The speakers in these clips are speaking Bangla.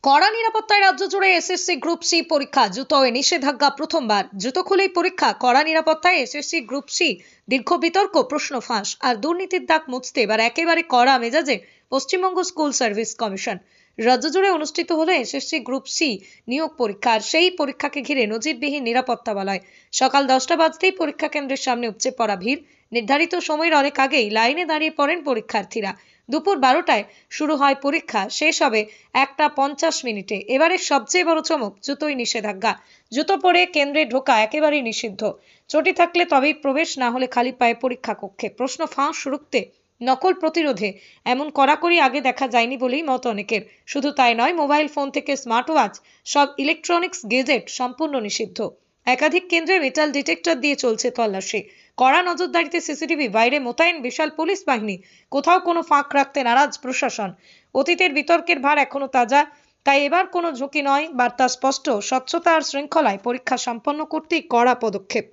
কড়া নিরাপত্তায় রাজ্য জুড়ে এসএসসি গ্রুপ সি পরীক্ষা জুতোয় নিষেধাজ্ঞা প্রথমবার জুতো খুলেই পরীক্ষা কড়া নিরাপত্তায় এসএসসি গ্রুপ সি দীর্ঘ বিতর্ক প্রশ্ন ফাঁস আর দুর্নীতির দাগ মুছতে এবার একেবারে কড়া মেজাজে পশ্চিমবঙ্গ স্কুল সার্ভিস কমিশন রাজ্য জুড়ে অনুষ্ঠিত হলো এসএসসি গ্রুপ সি নিয়োগ পরীক্ষা আর সেই পরীক্ষাকে ঘিরে নজিরবিহীন নিরাপত্তা বলয় সকাল 10টা বাজতেই পরীক্ষা কেন্দ্রের সামনে উপচে পড়া ভিড় নির্ধারিত সময়ের অনেক আগেই লাইনে দাঁড়িয়ে পড়েন পরীক্ষার্থীরা দুপুর 12টায় শুরু হয় পরীক্ষা শেষ হবে 1:50 এবারের সবচেয়ে বড় চমক জুতোই নিষেধাজ্ঞা জুতো পরে কেন্দ্রে ঢোকা একেবারেই নিষিদ্ধ চটি থাকলে তবেই প্রবেশ না হলে খালি পায়ে পরীক্ষা কক্ষে প্রশ্ন ফাঁস রুখতে নকল প্রতিরোধে এমন কড়াকড়ি আগে দেখা যায়নি বলেই মত অনেকের শুধু তাই নয় মোবাইল ফোন থেকে স্মার্ট ওয়াচ সব ইলেকট্রনিক্স গেজেট সম্পূর্ণ নিষিদ্ধ একাধিক কেন্দ্রে মেটাল ডিটেক্টর দিয়ে চলছে তল্লাশি কড়া নজরদারিতে সিসিটিভি বাইরে মোতায়েন বিশাল পুলিশ বাহিনী কোথাও কোনো ফাঁক রাখতে নারাজ প্রশাসন অতীতের বিতর্কের ভার এখনো তাজা তাই এবার কোনো ঝুঁকি নয় বার্তা স্পষ্ট স্বচ্ছতা আর শৃঙ্খলায় পরীক্ষা সম্পন্ন করতেই কড়া পদক্ষেপ।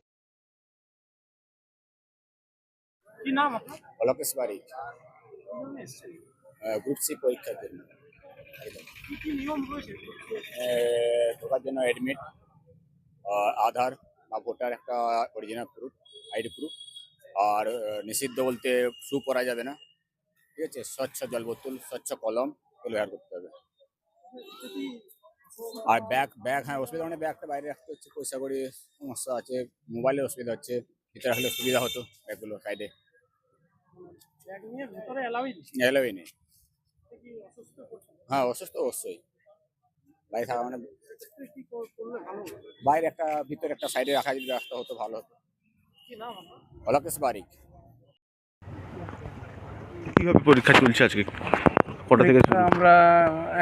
কি নাম আপনার? অলকেশ বারিক কিভাবে এসেছেন? গ্রুপ সি পরীক্ষার জন্য কি কি নিয়ম রয়েছে? ঢোকার জন্য অ্যাডমিট, আধার বা ভোটার একটা অরিজিনাল প্রুফ, আইডি প্রুফ, আর নিষিদ্ধ বলতে শু পরা যাবে না, ঠিক আছে, স্বচ্ছ জল বোতল, স্বচ্ছ কলম এগুলো ব্যবহার করতে হবে। যদি আর ব্যাগ ব্যাগ হ্যাঁ অসুবিধা মানে ব্যাগটা বাইরে রাখতে হচ্ছে, পয়সা কড়ি সমস্যা আছে, মোবাইলের অসুবিধা হচ্ছে, ভিতরে হলে সুবিধা হতো ব্যাগগুলো সাইডে ব্যাগ নিয়ে ভেতরে এলাওই দিচ্ছে, এলোই নেই। কি অসুস্থ করছে? হ্যাঁ অসুস্থ অবশ্যই, বাইরে থাকা মানে এক্ষেত্রে কি করলে ভালো হবে? বাইরে একটা ভিতরে একটা সাইডে রাখা যদি ব্যবস্থা হতো ভালো হতো। কি নাম আপনার? অলকেশ বারিক। কিভাবে পরীক্ষা চলছে আজকে, কটা থেকে শুরু? আমরা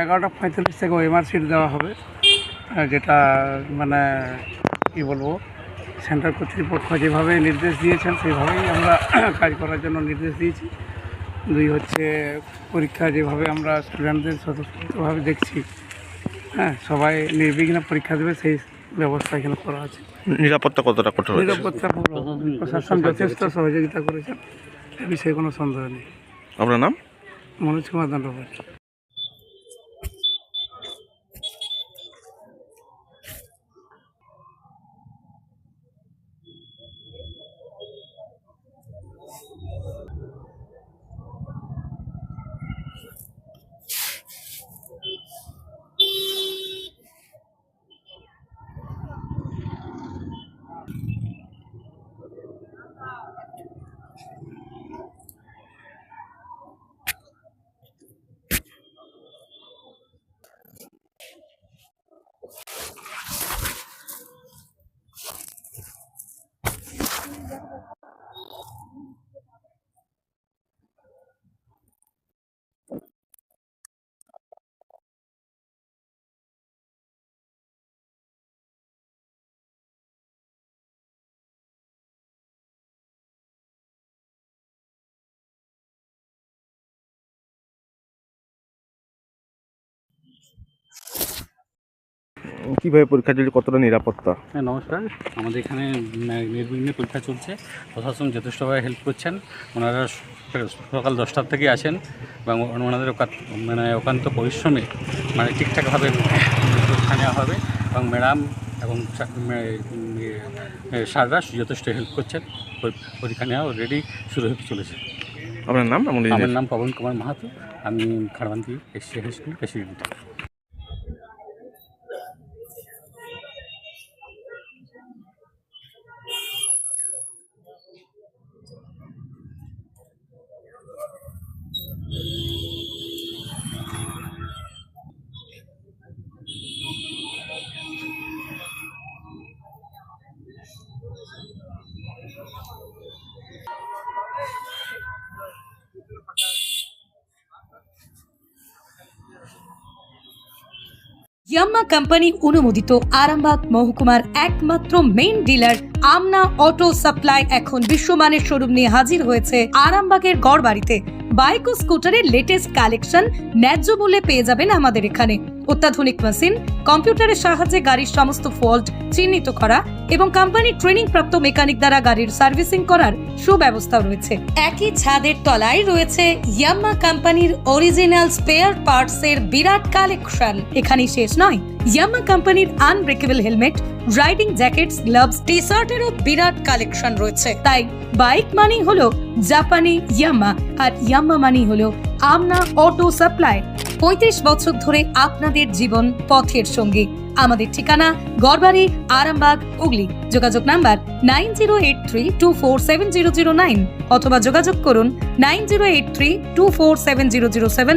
11:45 থেকে ওএমআর সিট দেওয়া হবে, যেটা মানে কি বলবো, সেন্টার কর্তৃপক্ষ যেভাবে নির্দেশ দিয়েছেন সেইভাবেই আমরা কাজ করার জন্য নির্দেশ দিয়েছি। দুই হচ্ছে পরীক্ষা যেভাবে আমরা স্টুডেন্টদের স্বতঃস্ফূর্তভাবে দেখছি, হ্যাঁ সবাই নির্বিঘ্নে পরীক্ষা দেবে সেই ব্যবস্থা এখানে করা আছে। নিরাপত্তা কতটা কঠোর আছে? নিরাপত্তা পুরো প্রশাসন যথেষ্ট সহযোগিতা করেছেন, এ বিষয়ে কোনো সন্দেহ নেই। আপনার নাম? মনোজ কুমার দণ্ডপাট। কিভাবে পরীক্ষা চলছে, কতটা নিরাপত্তা? হ্যাঁ নমস্কার, আমাদের এখানে নির্বিঘ্নে পরীক্ষা চলছে। প্রশাসন যথেষ্টভাবে হেল্প করছেন। ওনারা সকাল 10টার থেকে আসেন এবং ওনাদের একান্ত পরিশ্রমে ঠিকঠাকভাবে পরীক্ষা নেওয়া হবে এবং ম্যাডাম এবং স্যাররা যথেষ্ট হেল্প করছেন। পরীক্ষা নেওয়া অলরেডি শুরু হতে চলেছে। আপনার নাম? আমার নাম পবন কুমার মাহাতো, আমি খাড়বান্তি SC high school president. ইয়াম্মা company অনুমোদিত আরামবাগ মহকুমার একমাত্র মেইন ডিলার আমনা অটো সাপ্লাই এখন বিশ্বমানের শোরুম নিয়ে হাজির হয়েছে আরামবাগের গড়বাড়িতে। বাইক ও স্কুটারের লেটেস্ট কালেকশন ন্যায্য মূল্যে পেয়ে যাবেন আমাদের এখানে। অত্যাধুনিক মেশিন, কম্পিউটারের সাহায্যে গাড়ির সমস্ত ফল্ট চিহ্নিত করা এবং কোম্পানির ট্রেনিং প্রাপ্ত মেকানিক দ্বারা গাড়ির সার্ভিসিং করার সুব্যবস্থা রয়েছে। একই ছাদের তলায় রয়েছে ইয়াম্মা কোম্পানির অরিজিনাল স্পেয়ার পার্টস এর বিরাট কালেকশন। এখানেই শেষ নয়, ইয়াম্মা কোম্পানির unbreakable helmet, riding jackets, gloves, টি শার্টেরও বিরাট কালেকশন রয়েছে। তাই বাইক মানেই হলো জাপানি ইয়াম্মা, আর ইয়াম্মা মানেই হলো আমনা অটো সাপ্লাই। 35 বছর ধরে আপনাদের জীবন পথের সঙ্গী। আমাদের ঠিকানা গড়বাড়ি, আরামবাগ, হুগলি। যোগাযোগ নাম্বার 9083247009 অথবা যোগাযোগ করুন 9083247007।